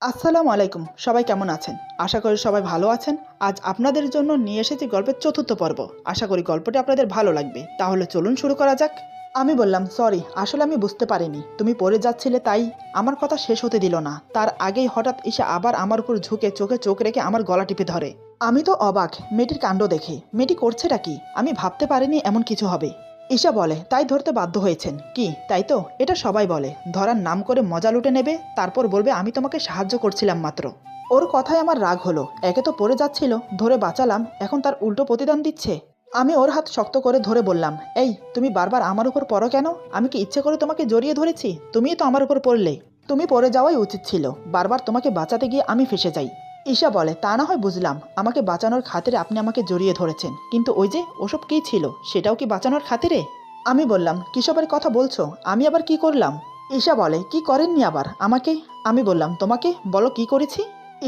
আসসালামু আলাইকুম। সবাই কেমন আছেন? আশা করি সবাই ভালো আছেন। আজ আপনাদের জন্য নিয়ে এসেছি গল্পের চতুর্থ পর্ব। আশা করি গল্পটি আপনাদের ভালো লাগবে। তাহলে চলুন শুরু করা যাক। আমি বললাম, সরি, আসলে আমি বুঝতে পারিনি তুমি পড়ে যাচ্ছিলে, তাই আমার কথা শেষ হতে দিল না। তার আগেই হঠাৎ ঈশা আবার আমার উপর ঝুঁকে চোখে চোখ রেখে আমার গলা টিপে ধরে। আমি তো অবাক মেয়েটির কাণ্ড দেখে। মেয়েটি করছেটা কি? আমি ভাবতে পারিনি এমন কিছু হবে। ঈশা বলে, তাই ধরতে বাধ্য হয়েছেন কি? তাই তো, এটা সবাই বলে। ধরার নাম করে মজা লুটে নেবে, তারপর বলবে আমি তোমাকে সাহায্য করছিলাম মাত্র। ওর কথায় আমার রাগ হলো। একে তো পড়ে যাচ্ছিল, ধরে বাঁচালাম, এখন তার উল্টো প্রতিদান দিচ্ছে। আমি ওর হাত শক্ত করে ধরে বললাম, এই তুমি বারবার আমার উপর পড়ো কেন? আমি কি ইচ্ছে করে তোমাকে জড়িয়ে ধরেছি? তুমিই তো আমার উপর পড়লে। তুমি পড়ে যাওয়াই উচিত ছিল। বারবার তোমাকে বাঁচাতে গিয়ে আমি ফেসে যাই। ঈশা বলে, তা না হয় বুঝলাম, আমাকে বাঁচানোর খাতিরে আপনি আমাকে জড়িয়ে ধরেছেন, কিন্তু ওই যে ওসব কী ছিল, সেটাও কি বাঁচানোর খাতিরে? আমি বললাম, কিসবের কথা বলছো? আমি আবার কি করলাম? ঈশা বলে, কি করেননি আবার আমাকে? আমি বললাম, তোমাকে বলো কি করেছি?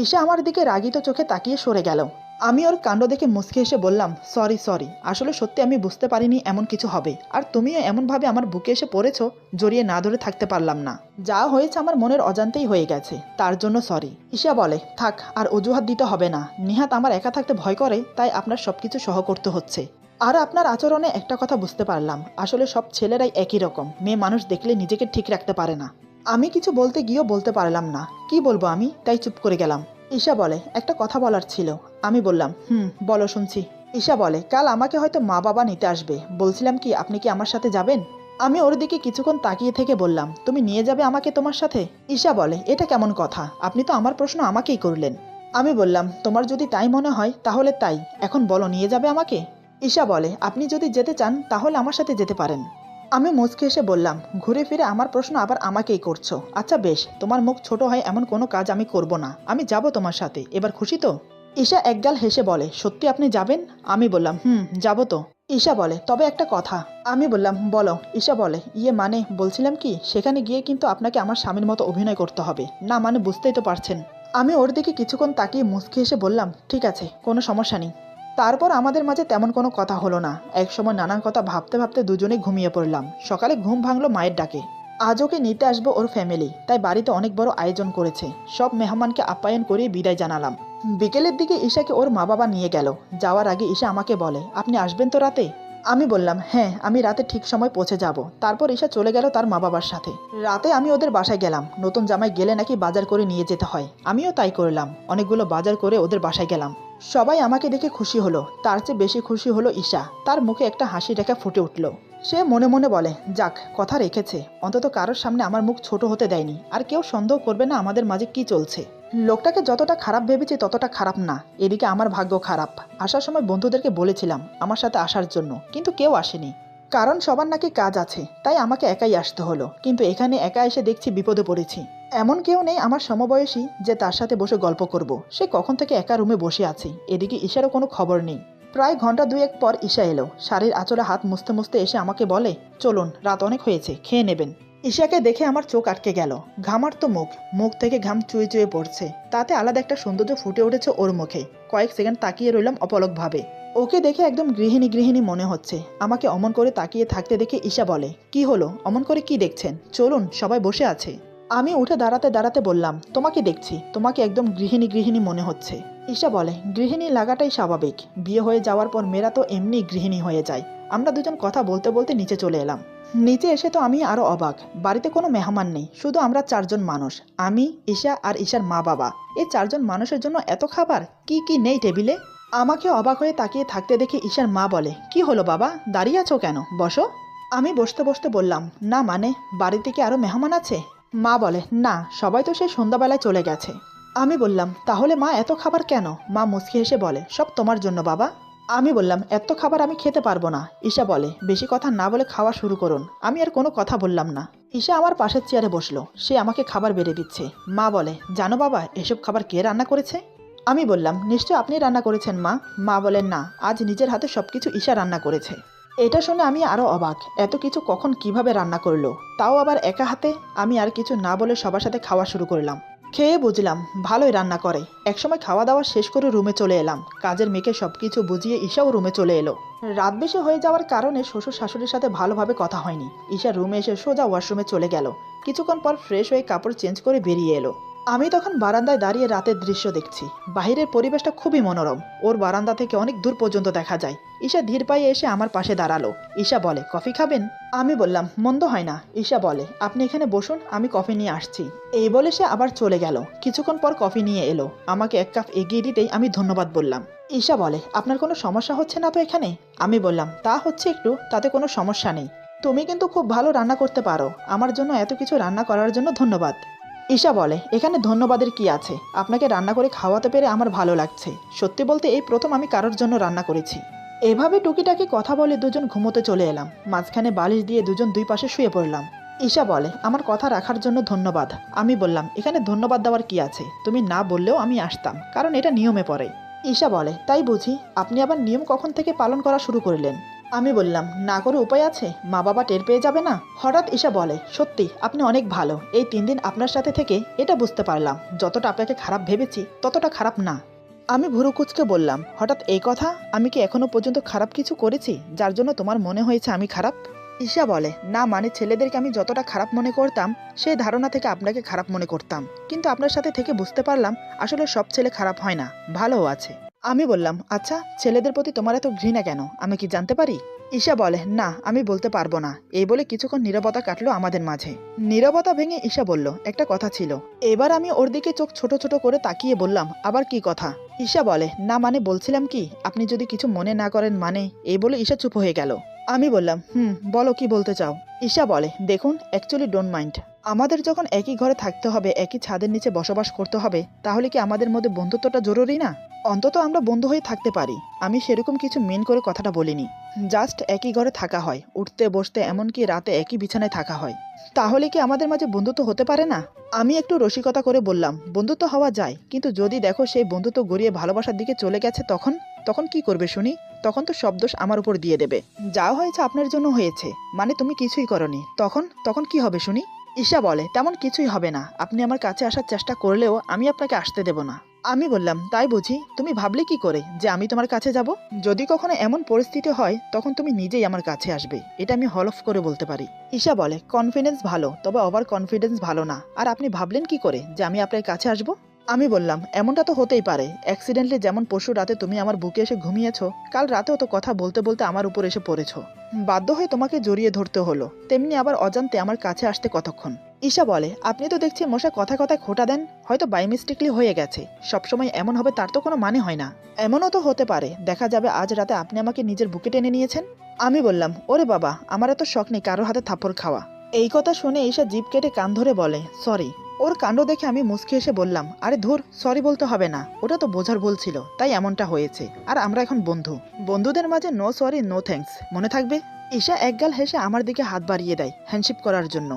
ঈশা আমার দিকে রাগিত চোখে তাকিয়ে সরে গেল। আমি ওর কাণ্ড দেখে মুচকে এসে বললাম, সরি সরি, আসলে সত্যি আমি বুঝতে পারিনি এমন কিছু হবে। আর তুমিও এমনভাবে আমার বুকে এসে পড়েছো, জড়িয়ে না ধরে থাকতে পারলাম না। যা হয়েছে আমার মনের অজান্তেই হয়ে গেছে, তার জন্য সরি। ঈশা বলে, থাক আর অজুহাত দিতে হবে না। নিহাত আমার একা থাকতে ভয় করে, তাই আপনার সবকিছু সহ করতে হচ্ছে। আর আপনার আচরণে একটা কথা বুঝতে পারলাম, আসলে সব ছেলেরাই একই রকম, মেয়ে মানুষ দেখলে নিজেকে ঠিক রাখতে পারে না। আমি কিছু বলতে গিয়েও বলতে পারলাম না, কি বলবো আমি, তাই চুপ করে গেলাম। ঈশা বলে, একটা কথা বলার ছিল। আমি বললাম, বলো, শুনছি। ঈশা বলে, কাল আমাকে হয়তো মা বাবা নিতে আসবে, বলছিলাম কি আপনি কি আমার সাথে যাবেন? আমি ওর দিকে কিছুক্ষণ তাকিয়ে থেকে বললাম, তুমি নিয়ে যাবে আমাকে তোমার সাথে? ঈশা বলে, এটা কেমন কথা? আপনি তো আমার প্রশ্ন আমাকেই করলেন। আমি বললাম, তোমার যদি তাই মনে হয় তাহলে তাই, এখন বলো, নিয়ে যাবে আমাকে? ঈশা বলে, আপনি যদি যেতে চান তাহলে আমার সাথে যেতে পারেন। আমি মুচকে এসে বললাম, ঘুরে ফিরে আমার প্রশ্ন আবার আমাকেই করছো। আচ্ছা বেশ, তোমার মুখ ছোট হয় এমন কোনো কাজ আমি করব না। আমি যাব তোমার সাথে, এবার খুশি তো? ঈশা একগাল হেসে বলে, সত্যি আপনি যাবেন? আমি বললাম, যাব তো। ঈশা বলে, তবে একটা কথা। আমি বললাম, বলো। ঈশা বলে, ইয়ে মানে বলছিলাম কি, সেখানে গিয়ে কিন্তু আপনাকে আমার স্বামীর মতো অভিনয় করতে হবে। না মানে বুঝতেই তো পারছেন। আমি ওর দিকে কিছুক্ষণ তাকিয়ে মুচকে এসে বললাম, ঠিক আছে, কোনো সমস্যা নেই। তারপর আমাদের মাঝে তেমন কোনো কথা হলো না। একসময় নানান কথা ভাবতে ভাবতে দুজনেই ঘুমিয়ে পড়লাম। সকালে ঘুম ভাঙলো মায়ের ডাকে। আজ ওকে নিতে আসবো ওর ফ্যামিলি, তাই বাড়িতে অনেক বড় আয়োজন করেছে। সব মেহমানকে আপ্যায়ন করিয়ে বিদায় জানালাম। বিকেলের দিকে ঈশাকে ওর মা বাবা নিয়ে গেল। যাওয়ার আগে ঈশা আমাকে বলে, আপনি আসবেন তো রাতে? আমি বললাম, হ্যাঁ, আমি রাতে ঠিক সময় পৌঁছে যাব। তারপর ঈশা চলে গেল তার মা বাবার সাথে। রাতে আমি ওদের বাসায় গেলাম। নতুন জামাই গেলে নাকি বাজার করে নিয়ে যেতে হয়, আমিও তাই করলাম। অনেকগুলো বাজার করে ওদের বাসায় গেলাম। সবাই আমাকে দেখে খুশি হলো, তার চেয়ে বেশি খুশি হলো ঈশা। তার মুখে একটা হাসি রেখা ফুটে উঠল। সে মনে মনে বলে, যাক, কথা রেখেছে, অন্তত কারোর সামনে আমার মুখ ছোট হতে দেয়নি। আর কেউ সন্দেহ করবে না আমাদের মাঝে কি চলছে। লোকটাকে যতটা খারাপ ভেবেছি ততটা খারাপ না। এদিকে আমার ভাগ্য খারাপ। আসার সময় বন্ধুদেরকে বলেছিলাম আমার সাথে আসার জন্য, কিন্তু কেউ আসেনি। কারণ সবার নাকি কাজ আছে, তাই আমাকে একাই আসতে হলো। কিন্তু এখানে একা এসে দেখছি বিপদে পড়েছি। এমন কেউ নেই আমার সমবয়সী যে তার সাথে বসে গল্প করব। সে কখন থেকে একা রুমে বসে আছে। এদিকে ঈশারও কোনো খবর নেই। প্রায় ঘন্টা দুয়েক পর ঈশা এলো। শাড়ির আঁচলে হাত মুছতে মুছতে এসে আমাকে বলে, চলুন, রাত অনেক হয়েছে, খেয়ে নেবেন। ঈশাকে দেখে আমার চোখ আটকে গেল। ঘামার তো মুখ, মুখ থেকে ঘাম চুয়ে চুয়ে পড়ছে। তাতে আলাদা একটা সৌন্দর্য ফুটে উঠেছে ওর মুখে। কয়েক সেকেন্ড তাকিয়ে রইলাম অপলকভাবে। ওকে দেখে একদম গৃহিণী গৃহিণী মনে হচ্ছে। আমাকে অমন করে তাকিয়ে থাকতে দেখে ঈশা বলে, কি হলো, অমন করে কি দেখছেন? চলুন, সবাই বসে আছে। আমি উঠে দাঁড়াতে দাঁড়াতে বললাম, তোমাকে দেখছি, তোমাকে একদম গৃহিণী গৃহিণী মনে হচ্ছে। ঈশা বলে, গৃহিণী লাগাটাই স্বাভাবিক। বিয়ে হয়ে যাওয়ার পর মেয়েরা তো এমনি গৃহিণী হয়ে যায়। আমরা দুজন কথা বলতে বলতে নিচে চলে এলাম। নিচে এসে তো আমি আরো অবাক। বাড়িতে কোনো মেহমান নেই, শুধু আমরা চারজন মানুষ। আমি, ঈশা আর ঈশার মা বাবা। এই চারজন মানুষের জন্য এত খাবার, কি কি নেই টেবিলে? আমাকে অবাক হয়ে তাকিয়ে থাকতে দেখে ঈশার মা বলে, কি হলো বাবা, দাঁড়িয়ে আছো কেন, বসো। আমি বসতে বসতে বললাম, না মানে, বাড়িতে কি আরো মেহমান আছে? মা বলে, না, সবাই তো সেই সন্ধ্যাবেলায় চলে গেছে। আমি বললাম, তাহলে মা এত খাবার কেন? মা মুচকি হেসে বলে, সব তোমার জন্য বাবা। আমি বললাম, এত খাবার আমি খেতে পারবো না। ঈশা বলে, বেশি কথা না বলে খাওয়া শুরু করুন। আমি আর কোনো কথা বললাম না। ঈশা আমার পাশের চেয়ারে বসলো। সে আমাকে খাবার বেড়ে দিচ্ছে। মা বলে, জানো বাবা, এসব খাবার কে রান্না করেছে? আমি বললাম, নিশ্চয় আপনি রান্না করেছেন মা। মা বলেন, না, আজ নিজের হাতে সবকিছু ঈশা রান্না করেছে। এটা শুনে আমি আরো অবাক, এত কিছু কখন কিভাবে রান্না করলো, তাও আবার একা হাতে। আমি আর কিছু না বলে সবার সাথে খাওয়া শুরু করলাম। খেয়ে বুঝলাম ভালোই রান্না করে। একসময় খাওয়া দাওয়া শেষ করে রুমে চলে এলাম। কাজের মেয়েকে সবকিছু বুঝিয়ে ঈশাও রুমে চলে এলো। রাত বেশি হয়ে যাওয়ার কারণে শ্বশুর শাশুড়ির সাথে ভালোভাবে কথা হয়নি। ঈশা রুমে এসে সোজা ওয়াশরুমে চলে গেল। কিছুক্ষণ পর ফ্রেশ হয়ে কাপড় চেঞ্জ করে বেরিয়ে এলো। আমি তখন বারান্দায় দাঁড়িয়ে রাতের দৃশ্য দেখছি। বাহিরের পরিবেশটা খুবই মনোরম। ওর বারান্দা থেকে অনেক দূর পর্যন্ত দেখা যায়। ঈশা ধীর পায়ে এসে আমার পাশে দাঁড়ালো। ঈশা বলে, কফি খাবেন? আমি বললাম, মন্দ হয় না। ঈশা বলে, আপনি এখানে বসুন, আমি কফি নিয়ে আসছি। এই বলে সে আবার চলে গেল। কিছুক্ষণ পর কফি নিয়ে এলো। আমাকে এক কাপ এগিয়ে দিতেই আমি ধন্যবাদ বললাম। ঈশা বলে, আপনার কোনো সমস্যা হচ্ছে না তো এখানে? আমি বললাম, তা হচ্ছে একটু, তাতে কোনো সমস্যা নেই। তুমি কিন্তু খুব ভালো রান্না করতে পারো। আমার জন্য এত কিছু রান্না করার জন্য ধন্যবাদ। ঈশা বলে, এখানে ধন্যবাদের কি আছে? আপনাকে রান্না করে খাওয়াতে পেরে আমার ভালো লাগছে। সত্যি বলতে এই প্রথম আমি কারোর জন্য রান্না করেছি। এভাবে টুকিটাকি কথা বলে দুজন ঘুমোতে চলে এলাম। মাঝখানে বালিশ দিয়ে দুজন দুই পাশে শুয়ে পড়লাম। ঈশা বলে, আমার কথা রাখার জন্য ধন্যবাদ। আমি বললাম, এখানে ধন্যবাদ দেওয়ার কি আছে? তুমি না বললেও আমি আসতাম, কারণ এটা নিয়মে পড়ে। ঈশা বলে, তাই বুঝি? আপনি আবার নিয়ম কখন থেকে পালন করা শুরু করলেন? আমি বললাম, না করে উপায় আছে? মা বাবা টের পেয়ে যাবে না? হঠাৎ ঈশা বলে, সত্যি আপনি অনেক ভালো। এই 3 দিন আপনার সাথে থেকে এটা বুঝতে পারলাম, যতটা আপনাকে খারাপ ভেবেছি ততটা খারাপ না। আমি ভুরু কুঁচকে বললাম, হঠাৎ এই কথা? আমি কি এখনো পর্যন্ত খারাপ কিছু করেছি যার জন্য তোমার মনে হয়েছে আমি খারাপ? ঈশা বলে, না মানে ছেলেদেরকে আমি যতটা খারাপ মনে করতাম সেই ধারণা থেকে আপনাকে খারাপ মনে করতাম, কিন্তু আপনার সাথে থেকে বুঝতে পারলাম আসলে সব ছেলে খারাপ হয় না, ভালোও আছে। আমি বললাম, আচ্ছা ছেলেদের প্রতি তোমার এত ঘৃণা কেন, আমি কি জানতে পারি? ঈশা বলে, না আমি বলতে পারবো না। এই বলে কিছুক্ষণ নীরবতা কাটলো আমাদের মাঝে। নীরবতা ভেঙে ঈশা বলল, একটা কথা ছিল। এবার আমি ওর দিকে চোখ ছোট ছোট করে তাকিয়ে বললাম, আবার কি কথা? ঈশা বলে, না মানে বলছিলাম কি, আপনি যদি কিছু মনে না করেন মানে। এই বলে ঈশা চুপ হয়ে গেল। আমি বললাম, বলো কি বলতে চাও? ঈশা বলে, দেখুন অ্যাকচুয়ালি ডোন্ট মাইন্ড। আমাদের যখন একই ঘরে থাকতে হবে, একই ছাদের নিচে বসবাস করতে হবে, তাহলে কি আমাদের মধ্যে বন্ধুত্বটা জরুরি না? অন্তত আমরা বন্ধু হয়ে থাকতে পারি। আমি সেরকম কিছু মেন করে কথাটা বলিনি। জাস্ট একই ঘরে থাকা হয়, উঠতে বসতে এমনকি রাতে একই বিছানায় থাকা হয়। তাহলে কি আমাদের মাঝে বন্ধুত্ব হতে পারে না? আমি একটু রসিকতা করে বললাম, বন্ধুত্ব হওয়া যায়, কিন্তু যদি দেখো সেই বন্ধুত্ব গড়িয়ে ভালোবাসার দিকে চলে গেছে, তখন তখন কি করবে শুনি? তখন তো সব দোষ আমার উপর দিয়ে দেবে। যা হয়েছে আপনার জন্য হয়েছে, মানে তুমি কিছুই করনি, তখন তখন কি হবে শুনি? ঈশা বলে, তেমন কিছুই হবে না। আপনি আমার কাছে আসার চেষ্টা করলেও আমি আপনাকে আসতে দেব না। আমি বললাম, তাই বুঝি? তুমি ভাবলে কি করে যে আমি তোমার কাছে যাব? যদি কখনো এমন পরিস্থিতি হয় তখন তুমি নিজেই আমার কাছে আসবে, এটা আমি হলফ করে বলতে পারি। ঈশা বলে, কনফিডেন্স ভালো, তবে ওভার কনফিডেন্স ভালো না। আর আপনি ভাবলেন কি করে যে আমি আপনার কাছে আসব? আমি বললাম, এমনটা তো হতেই পারে। অ্যাক্সিডেন্টলি যেমন পরশু রাতে তুমি আমার বুকে এসে ঘুমিয়েছো, কাল রাতেও তো কথা বলতে বলতে আমার উপর এসে পড়েছো। বাধ্য হয়ে তোমাকে জড়িয়ে ধরতে হলো, তেমনি আবার অজান্তে আমার কাছে আসতে কতক্ষণ। ঈশা বলে, আপনি তো দেখছি মশা কথায় কথায় খোঁটা দেন। হয়তো বাই মিস্টেকলি হয়ে গেছে, সবসময় এমন হবে তার তো কোনো মানে হয় না। এমনও তো হতে পারে, দেখা যাবে আজ রাতে আপনি আমাকে নিজের বুকে টেনে নিয়েছেন। আমি বললাম, ওরে বাবা, আমার এত শখ নেই কারোর হাতে থাপ্পড় খাওয়া। এই কথা শুনে ঈশা জিভ কেটে কান ধরে বলে, সরি। ওর কাণ্ড দেখে আমি মুচকি এসে বললাম, আরে ধুর, সরি বলতে হবে না, ওটা তো বোঝার ভুল ছিল, তাই এমনটা হয়েছে। আর আমরা এখন বন্ধু। বন্ধুদের মাঝে নো সরি নো থ্যাঙ্কস, মনে থাকবে? ঈশা একগাল হেসে আমার দিকে হাত বাড়িয়ে দেয় হ্যান্ডশিপ করার জন্য।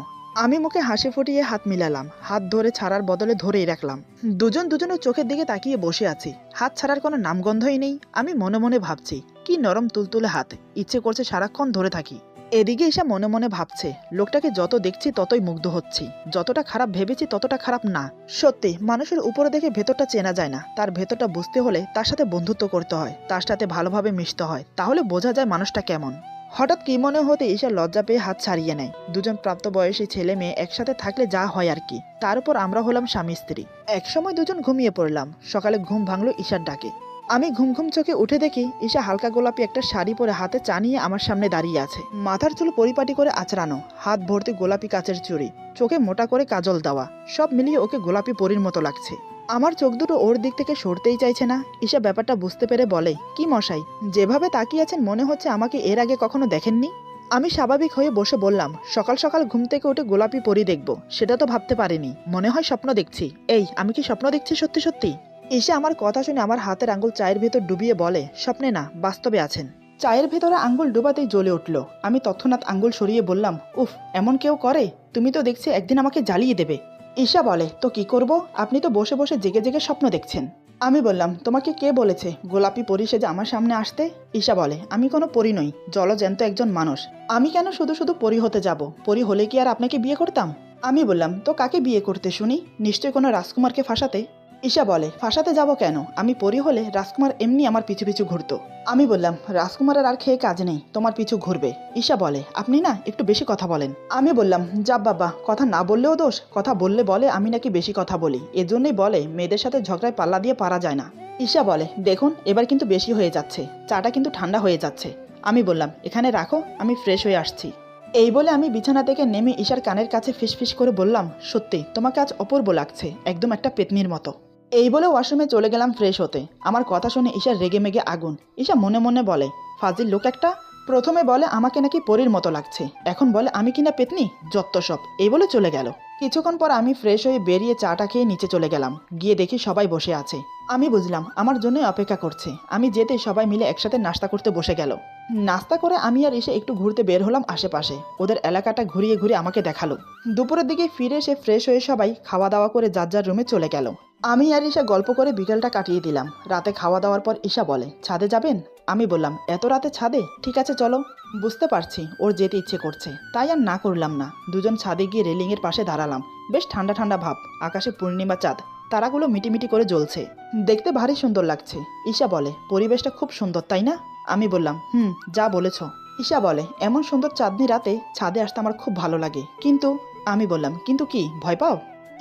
আমি মুখে হাসি ফুটিয়ে হাত মিলালাম, হাত ধরে ছাড়ার বদলে ধরেই রাখলাম। দুজন দুজনের চোখের দিকে তাকিয়ে বসে আছি, হাত ছাড়ার কোনো নামগন্ধই নেই। আমি মনে মনে ভাবছি, কি নরম তুলতুলে হাত, ইচ্ছে করছে সারাক্ষণ ধরে থাকি। এদিকে ঈশা মনে মনে ভাবছে, লোকটাকে যত দেখছি ততই মুগ্ধ হচ্ছি, যতটা খারাপ ভেবেছি ততটা খারাপ না। সত্যি মানুষের উপরে দেখে ভেতরটা চেনা যায় না, তার ভেতরটা বুঝতে হলে তার সাথে বন্ধুত্ব করতে হয়, তার সাথে ভালোভাবে মিশতে হয়, তাহলে বোঝা যায় মানুষটা কেমন। হঠাৎ কি মনে হতে ঈশা লজ্জা পেয়ে হাত ছাড়িয়ে নেয়। দুজন প্রাপ্তবয়সী ছেলে মেয়ে একসাথে থাকলে যা হয় আর কি। তার উপর আমরা হলাম স্বামী স্ত্রী। একসময় দুজন ঘুমিয়ে পড়লাম। সকালে ঘুম ভাঙলো ঈশার ডাকে। আমি ঘুম ঘুম চোখে উঠে দেখি ঈশা হালকা গোলাপি একটা শাড়ি পরে হাতে চা নিয়ে আমার সামনে দাঁড়িয়ে আছে। মাথার চুল পরিপাটি করে আঁচড়ানো, হাত ভর্তি গোলাপি কাচের চুড়ি, চোখে মোটা করে কাজল দেওয়া, সব মিলিয়ে ওকে গোলাপি পরীর মতো লাগছে। আমার চোখ দুটো ওর দিক থেকে সরতেই চাইছে না। ঈশা ব্যাপারটা বুঝতে পেরে বলে, কি মশাই, যেভাবে তাকিয়ে আছেন মনে হচ্ছে আমাকে এর আগে কখনো দেখেননি। আমি স্বাভাবিক হয়ে বসে বললাম, সকাল সকাল ঘুম থেকে উঠে গোলাপি পরী দেখব সেটা তো ভাবতে পারিনি, মনে হয় স্বপ্ন দেখছি। এই আমি কি স্বপ্ন দেখছি সত্যি সত্যি? ঈশা আমার কথা শুনে আমার হাতের আঙ্গুল চায়ের ভেতর ডুবিয়ে বলে, স্বপ্নে না, বাস্তবে আছেন। চায়ের ভেতরে আঙ্গুল ডুবাতেই জ্বলে উঠল। আমি তৎক্ষণাৎ আঙ্গুল সরিয়ে বললাম, উফ, এমন কেউ করে? তুমি তো দেখছি একদিন আমাকে জ্বালিয়ে দেবে। ঈশা বলে, তো কি করব? আপনি তো বসে বসে জেগে জেগে স্বপ্ন দেখছেন। আমি বললাম, তোমাকে কে বলেছে গোলাপি পরী সেজে আমার সামনে আসতে? ঈশা বলে, আমি কোনো পরী নই, জলজ্যান্ত একজন মানুষ। আমি কেন শুধু শুধু পরী হতে যাব? পরী হলে কি আর আপনাকে বিয়ে করতাম? আমি বললাম, তো কাকে বিয়ে করতে শুনি? নিশ্চয় কোনো রাজকুমারকে ফাঁসাতে। ঈশা বলে, ফাঁসাতে যাব কেন? আমি পরি হলে রাজকুমার এমনি আমার পিছু পিছু ঘুরতো। আমি বললাম, রাজকুমারের আর খেয়ে কাজ নেই, তোমার পিছু ঘুরবে। ঈশা বলে, আপনি না একটু বেশি কথা বলেন। আমি বললাম, যা বাবা, কথা না বললেও দোষ, কথা বললে বলে আমি নাকি বেশি কথা বলি, এজন্যই বলে মেয়েদের সাথে ঝগড়ায় পাল্লা দিয়ে পারা যায় না। ঈশা বলে, দেখুন এবার কিন্তু বেশি হয়ে যাচ্ছে, চাটা কিন্তু ঠান্ডা হয়ে যাচ্ছে। আমি বললাম, এখানে রাখো, আমি ফ্রেশ হয়ে আসছি। এই বলে আমি বিছানা থেকে নেমে ঈশার কানের কাছে ফিসফিস করে বললাম, সত্যি তোমাকে আজ অপূর্ব লাগছে, একদম একটা পেতনির মতো। এই বলে ওয়াশরুমে চলে গেলাম ফ্রেশ হতে। আমার কথা শুনে ঈশা রেগে মেগে আগুন। ঈশা মনে মনে বলে, ফাজিল লোক একটা। প্রথমে বলে আমাকে নাকি পরীর মতো লাগছে, এখন বলে আমি কিনা পেতনি, যত্ত সব। এই বলে চলে গেল। কিছুক্ষণ পর আমি ফ্রেশ হয়ে বেরিয়ে চাটা খেয়ে নিচে চলে গেলাম। গিয়ে দেখি সবাই বসে আছে। আমি বুঝলাম আমার জন্যই অপেক্ষা করছে। আমি যেতে সবাই মিলে একসাথে নাস্তা করতে বসে গেল। নাস্তা করে আমি আর এসে একটু ঘুরতে বের হলাম আশেপাশে। ওদের এলাকাটা ঘুরিয়ে ঘুরিয়ে আমাকে দেখালো। দুপুরের দিকে ফিরে এসে ফ্রেশ হয়ে সবাই খাওয়া দাওয়া করে যার যার রুমে চলে গেল। আমি আর ঈশা গল্প করে বিকেলটা কাটিয়ে দিলাম। রাতে খাওয়া দাওয়ার পর ঈশা বলে, ছাদে যাবেন? আমি বললাম, এত রাতে ছাদে? ঠিক আছে চলো। বুঝতে পারছি ওর যেতে ইচ্ছে করছে, তাই আর না করলাম না। দুজন ছাদে গিয়ে রেলিংয়ের পাশে দাঁড়ালাম। বেশ ঠান্ডা ঠান্ডা ভাব, আকাশে পূর্ণিমা চাঁদ, তারাগুলো মিটিমিটি করে জ্বলছে। দেখতে ভারী সুন্দর লাগছে। ঈশা বলে, পরিবেশটা খুব সুন্দর তাই না? আমি বললাম, যা বলেছ। ঈশা বলে, এমন সুন্দর চাঁদনি রাতে ছাদে আসতে আমার খুব ভালো লাগে, কিন্তু। আমি বললাম, কিন্তু কি, ভয় পাও?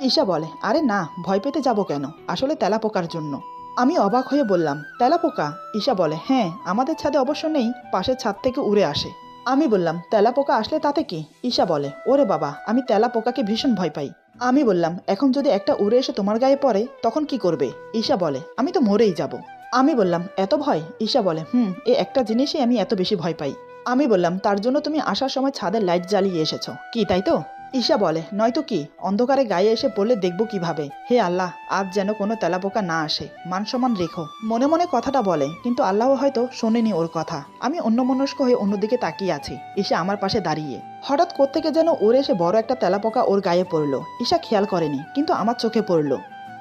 ঈশা বলে, আরে না, ভয় পেতে যাব কেন, আসলে তেলাপোকার জন্য। আমি অবাক হয়ে বললাম, তেলাপোকা? ঈশা বলে, হ্যাঁ, আমাদের ছাদে অবশ্য নেই, পাশের ছাদ থেকে উড়ে আসে। আমি বললাম, তেলাপোকা আসলে তাতে কি? ঈশা বলে, ওরে বাবা, আমি তেলাপোকাকে ভীষণ ভয় পাই। আমি বললাম, এখন যদি একটা উড়ে এসে তোমার গায়ে পড়ে তখন কি করবে? ঈশা বলে, আমি তো মরেই যাব। আমি বললাম, এত ভয়? ঈশা বলে, এই একটা জিনিসই আমি এত বেশি ভয় পাই। আমি বললাম, তার জন্য তুমি আসার সময় ছাদের লাইট জ্বালিয়ে এসেছো কি, তাই তো? ঈশা বলে, নয়তো কি, অন্ধকারে গায়ে এসে পড়লে দেখবো কিভাবে? হে আল্লাহ, আজ যেন কোনো তেলাপোকা না আসে, মান সম্মান রেখো। মনে মনে কথাটা বলে, কিন্তু আল্লাহ হয়তো শোনেনি ওর কথা। আমি অন্যমনস্ক হয়ে অন্যদিকে তাকিয়ে আছি। ঈশা আমার পাশে দাঁড়িয়ে। হঠাৎ কোত্থেকে যেন উড়ে এসে বড় একটা তেলাপোকা ওর গায়ে পড়লো। ঈশা খেয়াল করেনি, কিন্তু আমার চোখে পড়লো।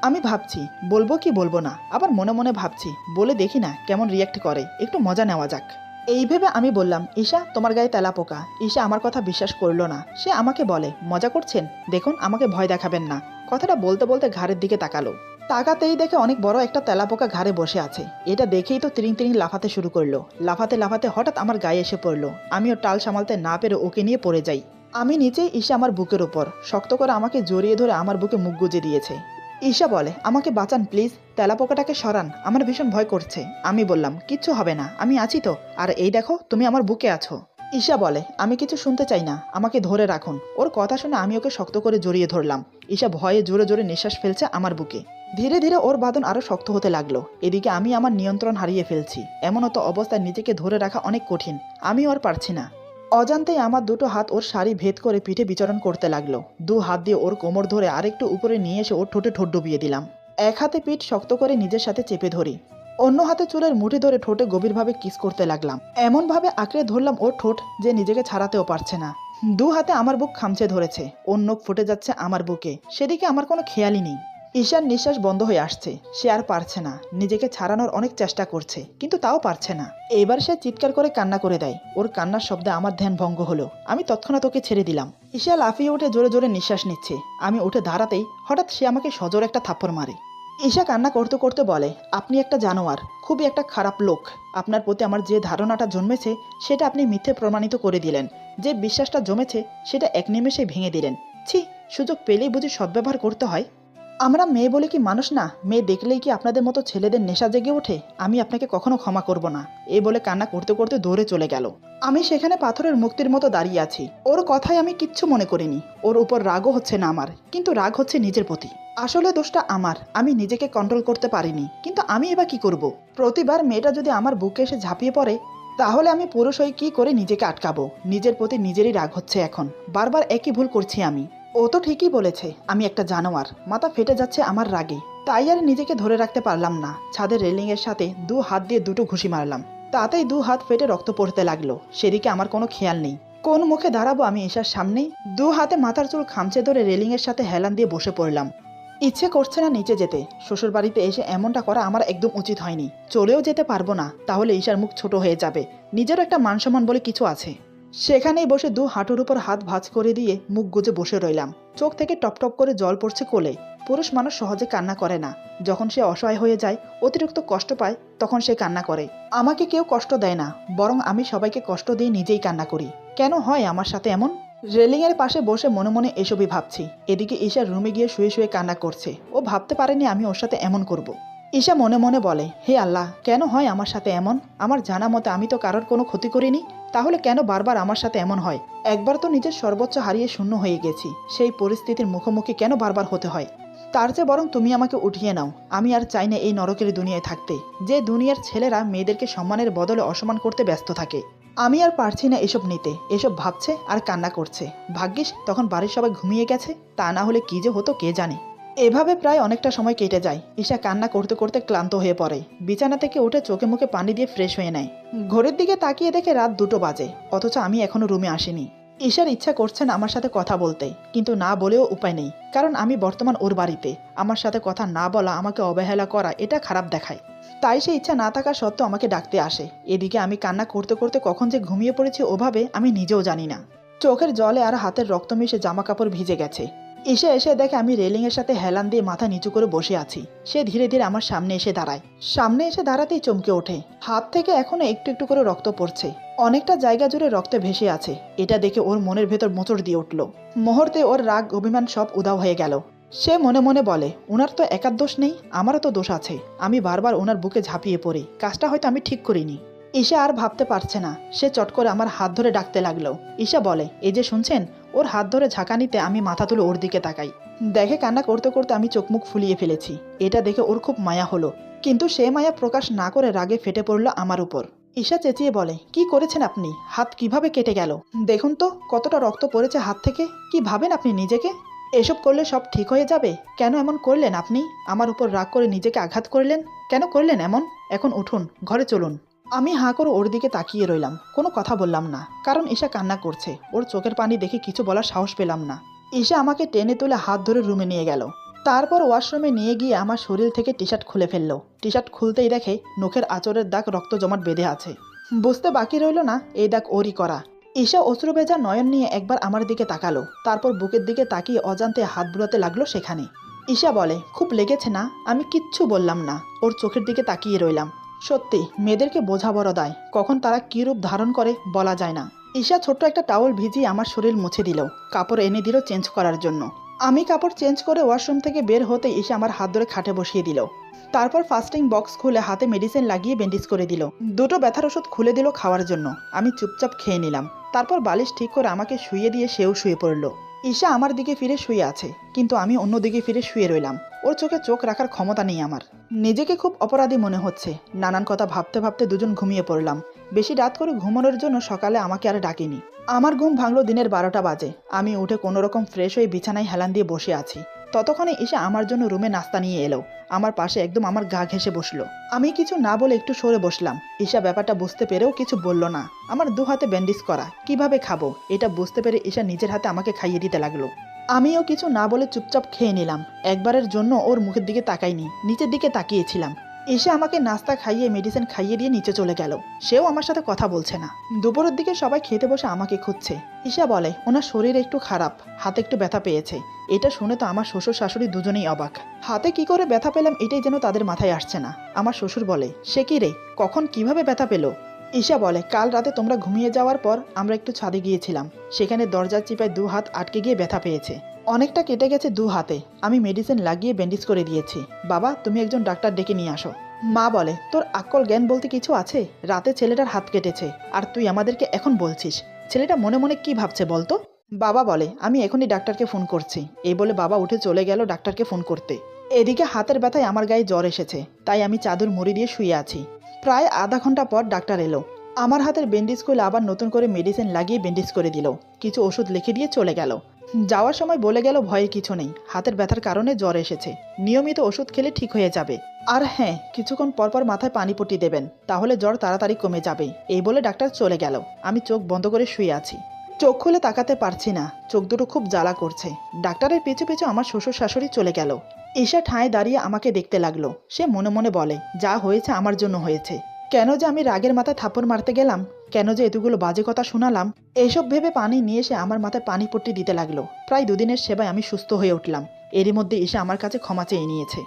আমি ভাবছি বলবো কি বলবো না, আবার মনে মনে ভাবছি বলে দেখি না কেমন রিয়াক্ট করে, একটু মজা নেওয়া যাক। এই ভেবে আমি বললাম, ঈশা তোমার গায়ে তেলাপোকা। ঈশা আমার কথা বিশ্বাস করলো না। সে আমাকে বলে, মজা করছেন, দেখুন আমাকে ভয় দেখাবেন না। কথাটা বলতে বলতে ঘাড়ের দিকে তাকালো। তাকাতেই দেখে অনেক বড় একটা তেলাপোকা ঘাড়ে বসে আছে। এটা দেখেই তো তিরিং তিরিং লাফাতে শুরু করলো। লাফাতে লাফাতে হঠাৎ আমার গায়ে এসে পড়লো। আমিও টাল সামালতে না পেরে ওকে নিয়ে পড়ে যাই। আমি নিচেই, ঈশা আমার বুকের উপর শক্ত করে আমাকে জড়িয়ে ধরে আমার বুকে মুখ গুজে দিয়েছে। ঈশা বলে, আমাকে বাঁচান প্লিজ, তেলাপোকাটাকে সরান, আমার ভীষণ ভয় করছে। আমি বললাম, কিচ্ছু হবে না, আমি আছি তো, আর এই দেখো তুমি আমার বুকে আছো। ঈশা বলে, আমি কিছু শুনতে চাই না, আমাকে ধরে রাখুন। ওর কথা শুনে আমি ওকে শক্ত করে জড়িয়ে ধরলাম। ঈশা ভয়ে জোরে জোরে নিঃশ্বাস ফেলছে আমার বুকে। ধীরে ধীরে ওর বাঁধন আরো শক্ত হতে লাগলো। এদিকে আমি আমার নিয়ন্ত্রণ হারিয়ে ফেলছি। এমনত অবস্থায় নিজেকে ধরে রাখা অনেক কঠিন। আমি ওর পারছি না। অজান্তেই আমার দুটো হাত ওর শাড়ি ভেদ করে পিঠে বিচরণ করতে লাগলো। দু হাত দিয়ে ওর কোমর ধরে আরেকটু উপরে নিয়ে এসে ওর ঠোঁটে ঠোঁট ডুবিয়ে দিলাম। এক হাতে পিঠ শক্ত করে নিজের সাথে চেপে ধরি, অন্য হাতে চুলের মুঠি ধরে ঠোঁটে গভীরভাবে কিস করতে লাগলাম। এমনভাবে আঁকড়ে ধরলাম ওর ঠোঁট যে নিজেকে ছাড়াতেও পারছে না। দু হাতে আমার বুক খামচে ধরেছে। ওর নখ ফুটে যাচ্ছে আমার বুকে, সেদিকে আমার কোনো খেয়ালই নেই। ঈশার নিঃশ্বাস বন্ধ হয়ে আসছে। সে আর পারছে না, নিজেকে ছাড়ানোর অনেক চেষ্টা করছে, কিন্তু তাও পারছে না। এবার সে চিৎকার করে কান্না করে দেয়। ওর কান্নার শব্দে আমার ধ্যান ভঙ্গ হলো। আমি তৎক্ষণাৎ ওকে ছেড়ে দিলাম। ঈশা লাফিয়ে উঠে জোরে জোরে নিঃশ্বাস নিচ্ছে। আমি উঠে দাঁড়াতেই হঠাৎ সে আমাকে সজোরে একটা থাপ্পড় মারে। ঈশা কান্না করতে করতে বলে, আপনি একটা জানোয়ার, খুবই একটা খারাপ লোক। আপনার প্রতি আমার যে ধারণাটা জন্মেছে সেটা আপনি মিথ্যে প্রমাণিত করে দিলেন। যে বিশ্বাসটা জমেছে সেটা এক নিমেষে ভেঙে দিলেন। ছি, সুযোগ পেলেই বুঝি সদ্ব্যবহার করতে হয়। আমরা মেয়ে বলে কি মানুষ না? মেয়ে দেখলেই কি আপনাদের মতো ছেলেদের নেশা জেগে ওঠে? আমি আপনাকে কখনো ক্ষমা করব না। এই বলে কান্না করতে করতে দৌড়ে চলে গেল। আমি সেখানে পাথরের মুক্তির মতো দাঁড়িয়ে আছি। ওর কথায় আমি কিচ্ছু মনে করিনি। ওর উপর রাগও হচ্ছে না আমার, কিন্তু রাগ হচ্ছে নিজের প্রতি। আসলে দোষটা আমার, আমি নিজেকে কন্ট্রোল করতে পারিনি। কিন্তু আমি এবার কি করব? প্রতিবার মেয়েটা যদি আমার বুকে এসে ঝাঁপিয়ে পড়ে, তাহলে আমি পুরুষ হয়ে কি করে নিজেকে আটকাবো? নিজের প্রতি নিজেরই রাগ হচ্ছে এখন। বারবার একই ভুল করছি আমি। ও তো ঠিকই বলেছে, আমি একটা জানোয়ার। মাথা ফেটে যাচ্ছে আমার রাগে। তাই আর নিজেকে ধরে রাখতে পারলাম না। ছাদের রেলিংয়ের সাথে দু হাত দিয়ে দুটো ঘুষি মারলাম। তাতেই দু হাত ফেটে রক্ত পড়তে লাগলো। সেদিকে আমার কোনো খেয়াল নেই। কোন মুখে দাঁড়াবো আমি ঈশার সামনেই? দু হাতে মাথার চুল খামচে ধরে রেলিংয়ের সাথে হেলান দিয়ে বসে পড়লাম। ইচ্ছে করছে না নিচে যেতে। শ্বশুর বাড়িতে এসে এমনটা করা আমার একদম উচিত হয়নি। চলেও যেতে পারবো না, তাহলে ঈশার মুখ ছোট হয়ে যাবে। নিজেরও একটা মান সম্মান বলে কিছু আছে। সেখানেই বসে দু হাঁটুর উপর হাত ভাঁজ করে দিয়ে মুখ গুজে বসে রইলাম। চোখ থেকে টপ টপ করে জল পড়ছে কোলে। পুরুষ মানুষ সহজে কান্না করে না। যখন সে অসহায় হয়ে যায়, অতিরিক্ত কষ্ট পায়, তখন সে কান্না করে। আমাকে কেউ কষ্ট দেয় না, বরং আমি সবাইকে কষ্ট দিয়ে নিজেই কান্না করি। কেন হয় আমার সাথে এমন? রেলিংয়ের পাশে বসে মনে মনে এসবই ভাবছি। এদিকে ঈশা রুমে গিয়ে শুয়ে শুয়ে কান্না করছে। ও ভাবতে পারেনি আমি ওর সাথে এমন করব। ঈশা মনে মনে বলে, হে আল্লাহ, কেন হয় আমার সাথে এমন? আমার জানা মতে আমি তো কারোর কোনো ক্ষতি করিনি, তাহলে কেন বারবার আমার সাথে এমন হয়? একবার তো নিজের সর্বোচ্চ হারিয়ে শূন্য হয়ে গেছি, সেই পরিস্থিতির মুখোমুখি কেন বারবার হতে হয়? তার চেয়ে বরং তুমি আমাকে উঠিয়ে নাও। আমি আর চাই না এই নরকের দুনিয়ায় থাকতে, যে দুনিয়ার ছেলেরা মেয়েদেরকে সম্মানের বদলে অসম্মান করতে ব্যস্ত থাকে। আমি আর পারছি না এসব নিতে। এসব ভাবছে আর কান্না করছে। ভাগ্যিস তখন বাড়ির সবাই ঘুমিয়ে গেছে, তা না হলে কি যে হতো কে জানে। এভাবে প্রায় অনেকটা সময় কেটে যায়। ঈশা কান্না করতে করতে ক্লান্ত হয়ে পড়ে। বিছানা থেকে উঠে চোখে মুখে পানি দিয়ে ফ্রেশ হয়ে নেয়। ঘড়ির দিকে তাকিয়ে দেখে রাত 2টো বাজে, অথচ আমি এখনো রুমে আসিনি। ঈশার ইচ্ছা করছেন আমার সাথে কথা বলতে, কিন্তু না বলেও উপায় নেই, কারণ আমি বর্তমান ওর বাড়িতে। আমার সাথে কথা না বলা, আমাকে অবহেলা করা, এটা খারাপ দেখায়। তাই সে ইচ্ছা না থাকা সত্ত্বেও আমাকে ডাকতে আসে। এদিকে আমি কান্না করতে করতে কখন যে ঘুমিয়ে পড়েছি ওভাবে আমি নিজেও জানি না। চোখের জলে আর হাতের রক্ত মিশে জামা কাপড় ভিজে গেছে। ঈশা এসে দেখে আমি রেলিংয়ের সাথে হেলান দিয়ে মাথা নিচু করে বসে আছি। সে ধীরে ধীরে আমার সামনে এসে দাঁড়ায়। সামনে এসে দাঁড়াতেই চমকে ওঠে। হাত থেকে এখনো একটু একটু করে রক্ত পড়ছে। অনেকটা জায়গা জুড়ে রক্তে ভেসে আছে। এটা দেখে ওর মনের ভেতর মোচড় দিয়ে উঠল। মুহূর্তে ওর রাগ অভিমান সব উধাও হয়ে গেল। সে মনে মনে বলে, ওনার তো একার দোষ নেই, আমারও তো দোষ আছে। আমি বারবার ওনার বুকে ঝাঁপিয়ে পড়ি, কাজটা হয়তো আমি ঠিক করিনি। ঈশা আর ভাবতে পারছে না। সে চট করে আমার হাত ধরে ডাকতে লাগলো। ঈশা বলে, এই যে শুনছেন? ওর হাত ধরে ঝাঁকানিতে আমি মাথা তুলে ওর দিকে তাকাই। দেখে কান্না করতে করতে আমি চোখ মুখ ফুলিয়ে ফেলেছি। এটা দেখে ওর খুব মায়া হলো, কিন্তু সে মায়া প্রকাশ না করে রাগে ফেটে পড়ল আমার উপর। ঈশা চেঁচিয়ে বলে, কি করেছেন আপনি? হাত কিভাবে কেটে গেল? দেখুন তো কতটা রক্ত পড়েছে হাত থেকে। কি ভাবেন আপনি নিজেকে? এসব করলে সব ঠিক হয়ে যাবে? কেন এমন করলেন আপনি? আমার উপর রাগ করে নিজেকে আঘাত করলেন? কেন করলেন এমন? এখন উঠুন, ঘরে চলুন। আমি হাঁ করে ওর দিকে তাকিয়ে রইলাম, কোনো কথা বললাম না, কারণ ঈশা কান্না করছে। ওর চোখের পানি দেখে কিছু বলার সাহস পেলাম না। ঈশা আমাকে টেনে তুলে হাত ধরে রুমে নিয়ে গেল। তারপর ওয়াশরুমে নিয়ে গিয়ে আমার শরীর থেকে টি শার্ট খুলে ফেললো। টি শার্ট খুলতেই দেখে নখের আঁচড়ের দাগ রক্ত জমাট বেঁধে আছে। বুঝতে বাকি রইল না এই দাগ ওরই করা। ঈশা অশ্রু ভেজা নয়ন নিয়ে একবার আমার দিকে তাকালো, তারপর বুকের দিকে তাকিয়ে অজান্তে হাত বুলাতে লাগলো সেখানে। ঈশা বলে, খুব লেগেছে না? আমি কিচ্ছু বললাম না, ওর চোখের দিকে তাকিয়ে রইলাম। সত্যি মেয়েদেরকে বোঝা বড় দায়, কখন তারা কী রূপ ধারণ করে বলা যায় না। ঈশা ছোট্ট একটা টাওয়াল ভিজিয়ে আমার শরীর মুছে দিল, কাপড় এনে দিল চেঞ্জ করার জন্য। আমি কাপড় চেঞ্জ করে ওয়াশরুম থেকে বের হতে ঈশা আমার হাত ধরে খাটে বসিয়ে দিল। তারপর ফাস্টিং বক্স খুলে হাতে মেডিসিন লাগিয়ে ব্যান্ডেজ করে দিল। 2টো ব্যথার ওষুধ খুলে দিল খাওয়ার জন্য। আমি চুপচাপ খেয়ে নিলাম। তারপর বালিশ ঠিক করে আমাকে শুইয়ে দিয়ে সেও শুয়ে পড়ল। ঈশা আমার দিকে ফিরে শুয়ে আছে, কিন্তু আমি অন্য দিকে ফিরে শুয়ে রইলাম। ওর চোখে চোখ রাখার ক্ষমতা নেই আমার। নিজেকে খুব অপরাধী মনে হচ্ছে। নানান কথা ভাবতে ভাবতে দুজন ঘুমিয়ে পড়লাম। বেশি রাত করে ঘুমানোর জন্য সকালে আমাকে আর ডাকিনি। আমার ঘুম ভাঙলো দিনের 12টা বাজে। আমি উঠে কোনোরকম ফ্রেশ হয়ে বিছানায় হেলান দিয়ে বসে আছি। ততক্ষণে ঈশা আমার জন্য রুমে নাস্তা নিয়ে এলো। আমার পাশে একদম আমার গা ঘেঁষে বসলো। আমি কিছু না বলে একটু সরে বসলাম। ঈশা ব্যাপারটা বুঝতে পেরেও কিছু বলল না। আমার 2 হাতে ব্যান্ডেজ করা, কিভাবে খাবো এটা বুঝতে পেরে ঈশা নিজের হাতে আমাকে খাইয়ে দিতে লাগলো। আমিও কিছু না বলে চুপচাপ খেয়ে নিলাম। একবারের জন্য ওর মুখের দিকে তাকাইনি, নিচের দিকে তাকিয়েছিলাম। এসে আমাকে নাস্তা খাইয়ে মেডিসিন খাইয়ে দিয়ে নিচে চলে গেল। সেও আমার সাথে কথা বলছে না। দুপুরের দিকে সবাই খেতে বসে আমাকে খুঁজছে। ঈশা বলে, ওনার শরীর একটু খারাপ, হাতে একটু ব্যথা পেয়েছে। এটা শুনে তো আমার শ্বশুর শাশুড়ি দুজনেই অবাক। হাতে কি করে ব্যথা পেলাম এটাই যেন তাদের মাথায় আসছে না। আমার শ্বশুর বলে, সে কি রে, কখন কিভাবে ব্যথা পেল? ঈশা বলে, কাল রাতে তোমরা ঘুমিয়ে যাওয়ার পর আমরা একটু ছাদে গিয়েছিলাম। সেখানে দরজার চিপায় 2 হাত আটকে গিয়ে ব্যথা পেয়েছে। অনেকটা কেটে গেছে 2 হাতে। আমি মেডিসিন লাগিয়ে ব্যান্ডেজ করে দিয়েছি। বাবা, তুমি একজন ডাক্তার ডেকে নিয়ে আসো। মা বলে, তোর আকল জ্ঞান বলতে কিছু আছে? রাতে ছেলেটার হাত কেটেছে, আর তুই আমাদেরকে এখন বলছিস? ছেলেটা মনে মনে কি ভাবছে বলতো? বাবা বলে, আমি এখনই ডাক্তারকে ফোন করছি। এই বলে বাবা উঠে চলে গেল ডাক্তারকে ফোন করতে। এদিকে হাতের ব্যথায় আমার গায়ে জ্বর এসেছে, তাই আমি চাদর মুড়ি দিয়ে শুয়ে আছি। প্রায় আধা ঘন্টা পর ডাক্তার এলো। আমার হাতের ব্যান্ডেজ খুলে আবার নতুন করে মেডিসিন লাগিয়ে ব্যান্ডেজ করে দিল। কিছু ওষুধ লিখে দিয়ে চলে গেল। যাওয়ার সময় বলে গেল, ভয়ের কিছু নেই, হাতের ব্যথার কারণে জ্বর এসেছে, নিয়মিত ওষুধ খেলে ঠিক হয়ে যাবে। আর হ্যাঁ, কিছুক্ষণ পরপর মাথায় পানি পটি দেবেন, তাহলে জ্বর তাড়াতাড়ি কমে যাবে। এই বলে ডাক্তার চলে গেল। আমি চোখ বন্ধ করে শুয়ে আছি। চোখ খুলে তাকাতে পারছি না, চোখ দুটো খুব জ্বালা করছে। ডাক্তারের পিছু পিছু আমার শ্বশুর শাশুড়ি চলে গেল। ঈশা ঠায় দাঁড়িয়ে আমাকে দেখতে লাগলো। সে মনে মনে বলে, যা হয়েছে আমার জন্য হয়েছে। কেন যে আমি রাগের মাথায় থাপ্পড় মারতে গেলাম, কেন যে এতগুলো বাজে কথা শোনালাম, এইসব ভেবে পানি নিয়ে এসে আমার মাথায় পানি পট্টি দিতে লাগলো। প্রায় 2 দিনের সেবায় আমি সুস্থ হয়ে উঠলাম। এরই মধ্যে এসে আমার কাছে ক্ষমা চেয়ে নিয়েছে।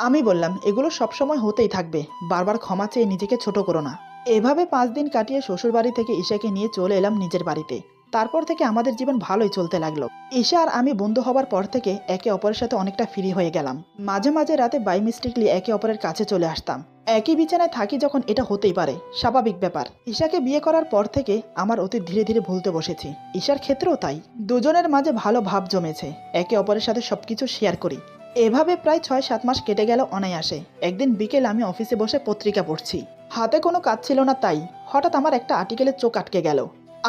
আমি বললাম, এগুলো সবসময় হতেই থাকবে, বারবার ক্ষমা চেয়ে নিজেকে ছোট করো না। এভাবে 5 দিন কাটিয়ে শ্বশুরবাড়ি থেকে ঈশাকে নিয়ে চলে এলাম নিজের বাড়িতে। তারপর থেকে আমাদের জীবন ভালোই চলতে লাগলো। ঈশা আর আমি বন্ধু হবার পর থেকে একে অপরের সাথে অনেকটা ফ্রি হয়ে গেলাম। মাঝে মাঝে রাতে বাই মিস্টেকলি একে অপরের কাছে চলে আসতাম। একই বিছানায় থাকি যখন, এটা হতেই পারে, স্বাভাবিক ব্যাপার। ঈশাকে বিয়ে করার পর থেকে আমার অতীত ধীরে ধীরে ভুলতে বসেছি। ঈশার ক্ষেত্রেও তাই। দুজনের মাঝে ভালো ভাব জমেছে, একে অপরের সাথে সবকিছু শেয়ার করি। এভাবে প্রায় 6-7 মাস কেটে গেল অনায়াসে। একদিন বিকেল আমি অফিসে বসে পত্রিকা পড়ছি। হাতে কোনো কাজ ছিল না, তাই হঠাৎ আমার একটা আর্টিকেলের চোখ আটকে গেল।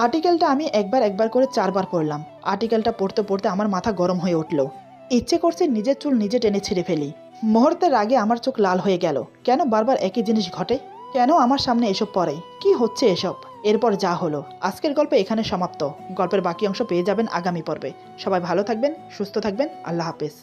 আর্টিকেলটা আমি একবার করে 4 বার পড়লাম। আর্টিকেলটা পড়তে পড়তে আমার মাথা গরম হয়ে উঠল। ইচ্ছে করছে নিজের চুল নিজে টেনে ছিঁড়ে ফেলি। মুহূর্তের আগে আমার চোখ লাল হয়ে গেল। কেন বারবার একই জিনিস ঘটে? কেন আমার সামনে এসব পড়ে? কি হচ্ছে এসব? এরপর যা হলো। আজকের গল্প এখানে সমাপ্ত। গল্পের বাকি অংশ পেয়ে যাবেন আগামী পর্বে। সবাই ভালো থাকবেন, সুস্থ থাকবেন। আল্লাহ হাফেজ।